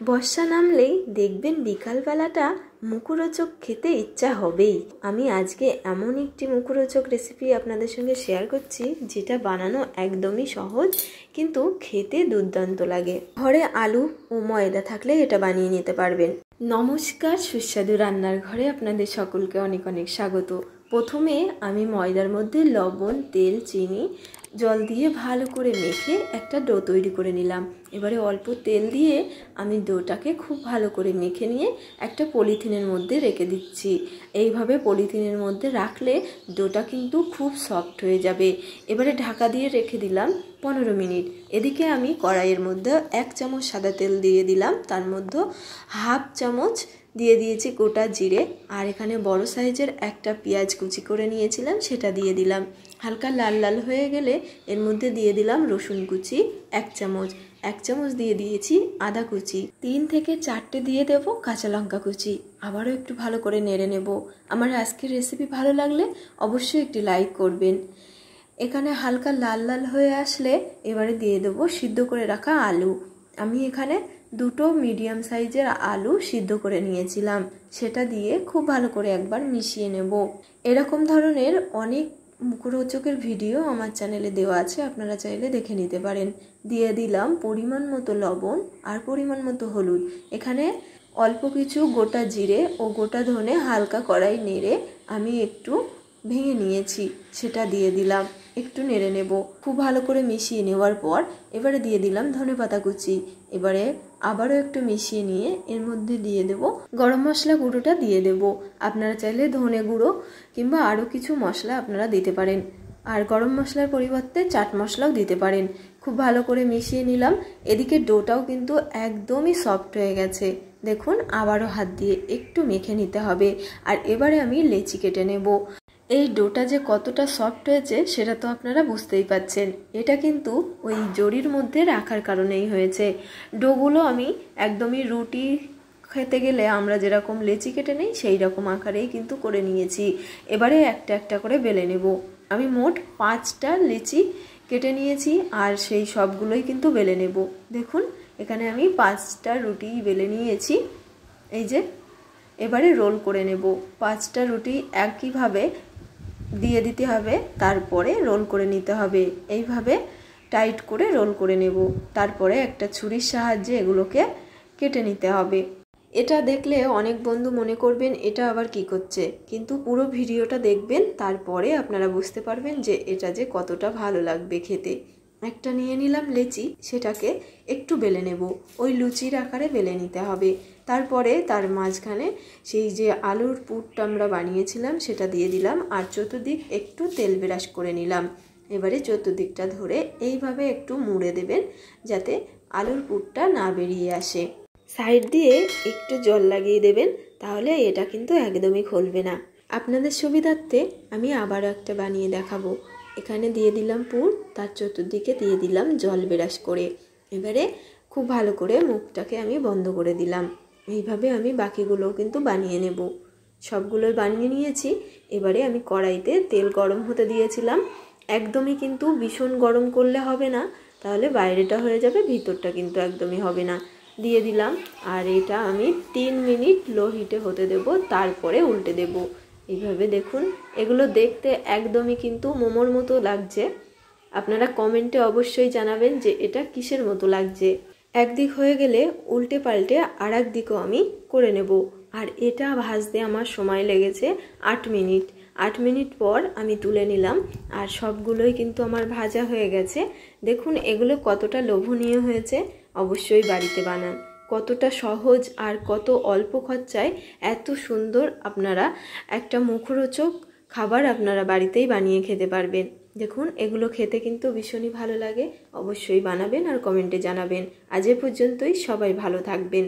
বর্ষা নামলেই দেখবেন বিকালবেলাটা মুখরোচক খেতে ইচ্ছা হবেই। আমি আজকে এমন একটি মুখরোচক রেসিপি আপনাদের সঙ্গে শেয়ার করছি যেটা বানানো একদমই সহজ, কিন্তু খেতে দুর্দান্ত লাগে। ঘরে আলু ও ময়দা থাকলে এটা বানিয়ে নিতে পারবেন। নমস্কার, সুস্বাদু রান্নার ঘরে আপনাদের সকলকে অনেক অনেক স্বাগত। প্রথমে আমি ময়দার মধ্যে লবণ, তেল, চিনি, জল দিয়ে ভালো করে মেখে একটা ডো তৈরি করে নিলাম। এবারে অল্প তেল দিয়ে আমি ডোটাকে খুব ভালো করে মেখে নিয়ে একটা পলিথিনের মধ্যে রেখে দিচ্ছি। এইভাবে পলিথিনের মধ্যে রাখলে ডোটা কিন্তু খুব সফট হয়ে যাবে। এবারে ঢাকা দিয়ে রেখে দিলাম 15 মিনিট। এদিকে আমি কড়াইয়ের মধ্যে 1 চামচ সাদা তেল দিয়ে দিলাম, তার মধ্যে হাফ চামচ দিয়ে দিয়েছি গোটা জিরে, আর এখানে বড় সাইজের একটা পেঁয়াজ কুচি করে নিয়েছিলাম সেটা দিয়ে দিলাম। হালকা লাল লাল হয়ে গেলে এর মধ্যে দিয়ে দিলাম রসুন কুচি 1 চামচ, 1 চামচ দিয়ে দিয়েছি আদা কুচি, 3 থেকে 4টে দিয়ে দেব কাঁচা লঙ্কা কুচি। আবারও একটু ভালো করে নেড়ে নেব। আমার আজকের রেসিপি ভালো লাগলে অবশ্যই একটি লাইক করবেন। এখানে হালকা লাল লাল হয়ে আসলে এবারে দিয়ে দেব সিদ্ধ করে রাখা আলু। আমি এখানে 2টো মিডিয়াম সাইজের আলু সিদ্ধ করে নিয়েছিলাম, সেটা দিয়ে খুব ভালো করে একবার মিশিয়ে নেব। এরকম ধরনের অনেক মুখরোচকের ভিডিও আমার চ্যানেলে দেওয়া আছে, আপনারা চাইলে দেখে নিতে পারেন। দিয়ে দিলাম পরিমাণ মতো লবণ আর পরিমাণ মতো হলুদ। এখানে অল্প কিছু গোটা জিরে ও গোটা ধনে হালকা কড়াই নেড়ে আমি একটু ভেঙে নিয়েছি, সেটা দিয়ে দিলাম। একটু নেড়ে নেব। খুব ভালো করে মিশিয়ে নেওয়ার পর এবারে দিয়ে দিলাম ধনেপাতা কুচি। এবারে আবারও একটু মিশিয়ে নিয়ে এর মধ্যে দিয়ে দেব গরম মশলা গুঁড়োটা দিয়ে দেব। আপনারা চাইলে ধনে গুঁড়ো কিংবা আরও কিছু মশলা আপনারা দিতে পারেন, আর গরম মশলার পরিবর্তে চাট মশলাও দিতে পারেন। খুব ভালো করে মিশিয়ে নিলাম। এদিকে ডোটাও কিন্তু একদমই সফট হয়ে গেছে। দেখুন, আবারও হাত দিয়ে একটু মেখে নিতে হবে। আর এবারে আমি লেচি কেটে নেব। এই ডোটা যে কতটা সফট হয়েছে সেটা তো আপনারা বুঝতেই পাচ্ছেন। এটা কিন্তু ওই জরির মধ্যে রাখার কারণেই হয়েছে। ডোগুলো আমি একদমই রুটি খেতে গেলে আমরা যেরকম লেচি কেটে নিই সেই রকম আকারেই কিন্তু করে নিয়েছি। এবারে একটা একটা করে বেলে নেব। আমি মোট 5টা লেচি কেটে নিয়েছি, আর সেই সবগুলোই কিন্তু বেলে নেব। দেখুন, এখানে আমি 5টা রুটি বেলে নিয়েছি। এই যে এবারে রোল করে নেব। 5টা রুটি একইভাবে দিয়ে দিতে হবে, তারপরে রোল করে নিতে হবে। এইভাবে টাইট করে রোল করে নেব। তারপরে একটা ছুরির সাহায্যে এগুলোকে কেটে নিতে হবে। এটা দেখলে অনেক বন্ধু মনে করবেন এটা আবার কি করছে, কিন্তু পুরো ভিডিওটা দেখবেন, তারপরে আপনারা বুঝতে পারবেন যে এটা যে কতটা ভালো লাগবে খেতে। একটা নিয়ে নিলাম লেচি, সেটাকে একটু বেলে নেব। ওই লুচির আকারে বেলে নিতে হবে। তারপরে তার মাঝখানে সেই যে আলুর পুরটা আমরা বানিয়েছিলাম সেটা দিয়ে দিলাম, আর চতুর্দিক একটু তেল ব্রাশ করে নিলাম। এবারে চতুর্দিকটা ধরে এইভাবে একটু মুড়ে দেবেন যাতে আলুর পুরটা না বেরিয়ে আসে। সাইড দিয়ে একটু জল লাগিয়ে দেবেন, তাহলে এটা কিন্তু একদমই খুলবে না। আপনাদের সুবিধার্থে আমি আবারও একটা বানিয়ে দেখাবো। এখানে দিয়ে দিলাম পুর, তার চতুর্দিকে দিয়ে দিলাম জল ব্রাশ করে। এবারে খুব ভালো করে মুখটাকে আমি বন্ধ করে দিলাম। এইভাবে আমি বাকিগুলোও কিন্তু বানিয়ে নেব। সবগুলোই বানিয়ে নিয়েছি। এবারে আমি কড়াইতে তেল গরম হতে দিয়েছিলাম। একদমই কিন্তু ভীষণ গরম করলে হবে না, তাহলে বাইরেটা হয়ে যাবে, ভিতরটা কিন্তু একদমই হবে না। দিয়ে দিলাম, আর এটা আমি 3 মিনিট লো হিটে হতে দেব, তারপরে উল্টে দেব। এইভাবে দেখুন, এগুলো দেখতে একদমই কিন্তু মোমোর মতো লাগছে। আপনারা কমেন্টে অবশ্যই জানাবেন যে এটা কিসের মতো লাগছে। একদিক হয়ে গেলে উল্টে পাল্টে আর এক দিকও আমি করে নেব। আর এটা ভাজতে আমার সময় লেগেছে 8 মিনিট। 8 মিনিট পর আমি তুলে নিলাম, আর সবগুলোই কিন্তু আমার ভাজা হয়ে গেছে। দেখুন এগুলো কতটা লোভনীয় হয়েছে। অবশ্যই বাড়িতে বানান। কতটা সহজ আর কত অল্প খরচায় এত সুন্দর আপনারা একটা মুখরোচক খাবার আপনারা বাড়িতেই বানিয়ে খেতে পারবেন। দেখুন, এগুলো খেতে কিন্তু ভীষণই ভালো লাগে। অবশ্যই বানাবেন আর কমেন্টে জানাবেন। আজ এ পর্যন্তই। সবাই ভালো থাকবেন।